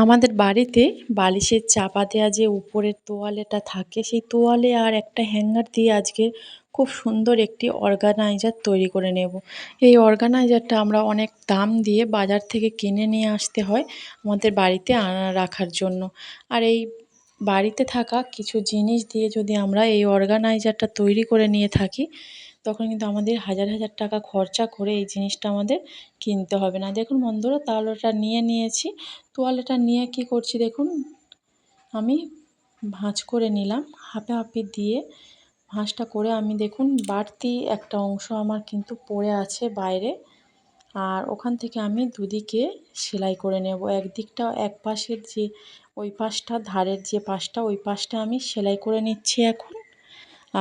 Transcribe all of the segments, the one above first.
আমাদের বাড়িতে বালিশের চাপা দেওয়া যে উপরের তোয়ালেটা থাকে, সেই তোয়ালে আর একটা হ্যাঙ্গার দিয়ে আজকে খুব সুন্দর একটি অর্গানাইজার তৈরি করে নেব। এই অর্গানাইজারটা আমরা অনেক দাম দিয়ে বাজার থেকে কিনে নিয়ে আসতে হয় আমাদের বাড়িতে রাখার জন্য। আর এই বাড়িতে থাকা কিছু জিনিস দিয়ে যদি আমরা এই অর্গানাইজারটা তৈরি করে নিয়ে থাকি, তখন কিন্তু আমাদের হাজার হাজার টাকা খরচা করে এই জিনিসটা আমাদের কিনতে হবে না। দেখুন বন্ধুরা, তাওয়ালেটা নিয়ে নিয়েছি। তোয়ালেটা নিয়ে কি করছি দেখুন, আমি ভাঁজ করে নিলাম হাফে হাফে দিয়ে। ভাঁজটা করে আমি দেখুন বাড়তি একটা অংশ আমার কিন্তু পড়ে আছে বাইরে, আর ওখান থেকে আমি দুদিকে সেলাই করে নেব। একদিকটা এক পাশের যে ওই পাশটা, ধারের যে পাশটা, ওই পাশটা আমি সেলাই করে নিচ্ছি এখন।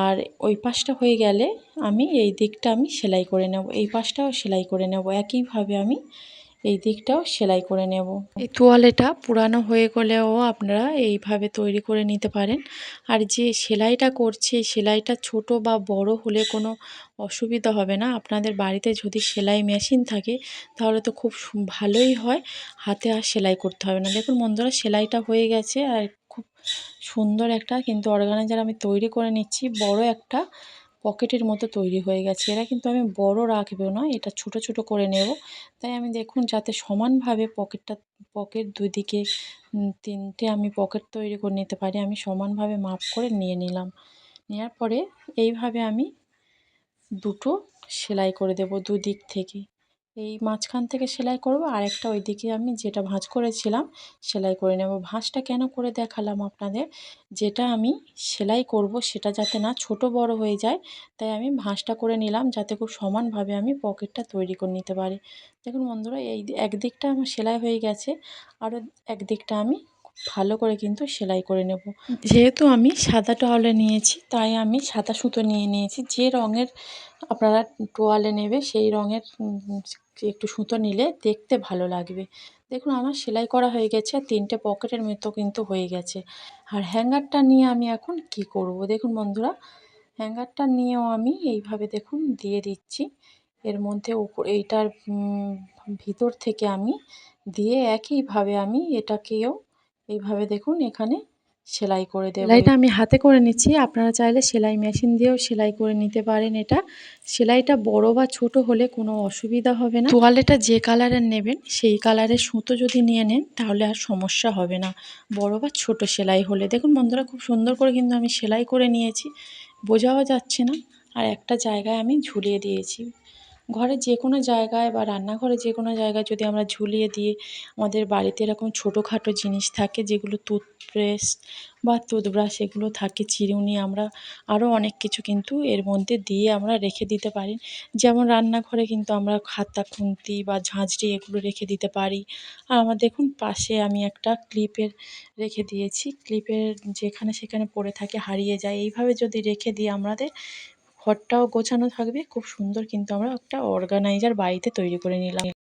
আর ওই পাশটা হয়ে গেলে আমি এই দিকটা আমি সেলাই করে নেব, এই পাশটাও সেলাই করে নেব। একইভাবে আমি এই দিকটাও সেলাই করে নেব। এই তোয়ালেটা পুরানো হয়ে গেলেও আপনারা এইভাবে তৈরি করে নিতে পারেন। আর যে সেলাইটা করছে, সেলাইটা ছোট বা বড় হলে কোনো অসুবিধা হবে না। আপনাদের বাড়িতে যদি সেলাই মেশিন থাকে তাহলে তো খুব ভালোই হয়, হাতে আর সেলাই করতে হবে না। দেখুন বন্ধুরা, সেলাইটা হয়ে গেছে আর খুব সুন্দর একটা কিন্তু অর্গানাইজার আমি তৈরি করে নিচ্ছি। বড় একটা পকেটের মতো তৈরি হয়ে গেছে। এটা কিন্তু আমি বড় রাখবো না, এটা ছোট ছোট করে নেব। তাই আমি দেখুন যাতে সমানভাবে পকেট দুদিকে তিনটে আমি পকেট তৈরি করে নিতে পারি, আমি সমানভাবে মাপ করে নিয়ে নিলাম। নেওয়ার পরে এইভাবে আমি দুটো সেলাই করে দেব দুদিক থেকে। এই মাঝখান থেকে সেলাই করব, আরেকটা ওই দিকে আমি যেটা ভাঁজ করেছিলাম সেলাই করে নেব। ভাঁজটা কেন করে দেখালাম আপনাদের, যেটা আমি সেলাই করব সেটা যাতে না ছোট বড় হয়ে যায়, তাই আমি ভাঁজটা করে নিলাম যাতে খুব সমানভাবে আমি পকেটটা তৈরি করে নিতে পারি। দেখুন বন্ধুরা, এই একদিকটা আমার সেলাই হয়ে গেছে, আরও একদিকটা আমি ভালো করে কিন্তু সেলাই করে নেব। যেহেতু আমি সাদা টোয়ালে নিয়েছি, তাই আমি সাদা সুতো নিয়ে নিয়েছি। যে রঙের আপনারা টোয়ালে নেবে সেই রঙের একটু সুতো নিলে দেখতে ভালো লাগবে। দেখুন আমার সেলাই করা হয়ে গেছে, আর তিনটে পকেটের মতো কিন্তু হয়ে গেছে। আর হ্যাঙ্গারটা নিয়ে আমি এখন কি করব দেখুন বন্ধুরা, হ্যাঙ্গারটা নিয়েও আমি এইভাবে দেখুন দিয়ে দিচ্ছি। এর মধ্যে এইটার ভিতর থেকে আমি দিয়ে একইভাবে আমি এটাকেও এইভাবে দেখুন এখানে সেলাই করে দেব। সেলাইটা আমি হাতে করে নিচ্ছি, আপনারা চাইলে সেলাই মেশিন দিয়েও সেলাই করে নিতে পারেন। এটা সেলাইটা বড় বা ছোট হলে কোনো অসুবিধা হবে না। তোয়ালেটা যে কালারের নেবেন সেই কালারের সুতো যদি নিয়ে নেন তাহলে আর সমস্যা হবে না, বড় বা ছোট সেলাই হলে। দেখুন বন্ধুরা, খুব সুন্দর করে কিন্তু আমি সেলাই করে নিয়েছি, বোঝাও যাচ্ছে না। আর একটা জায়গায় আমি ঝুলিয়ে দিয়েছি। ঘরের যে কোনো জায়গায় বা রান্নাঘরে যে কোনো জায়গায় যদি আমরা ঝুলিয়ে দিয়ে, আমাদের বাড়িতে এরকম ছোটোখাটো জিনিস থাকে যেগুলো টুথপেস্ট বা টুথব্রাশ এগুলো থাকে, চিরুনি, আমরা আরও অনেক কিছু কিন্তু এর মধ্যে দিয়ে আমরা রেখে দিতে পারি। যেমন রান্নাঘরে কিন্তু আমরা খাতা, খুন্তি বা ঝাঁঝরি এগুলো রেখে দিতে পারি। আর আমার দেখুন পাশে আমি একটা ক্লিপের রেখে দিয়েছি, ক্লিপের যেখানে সেখানে পড়ে থাকে, হারিয়ে যায়, এইভাবে যদি রেখে দিই আমাদের ঘরটাও গোছানো থাকবে। খুব সুন্দর কিন্তু আমরা একটা অর্গানাইজার বাড়িতে তৈরি করে নিলাম।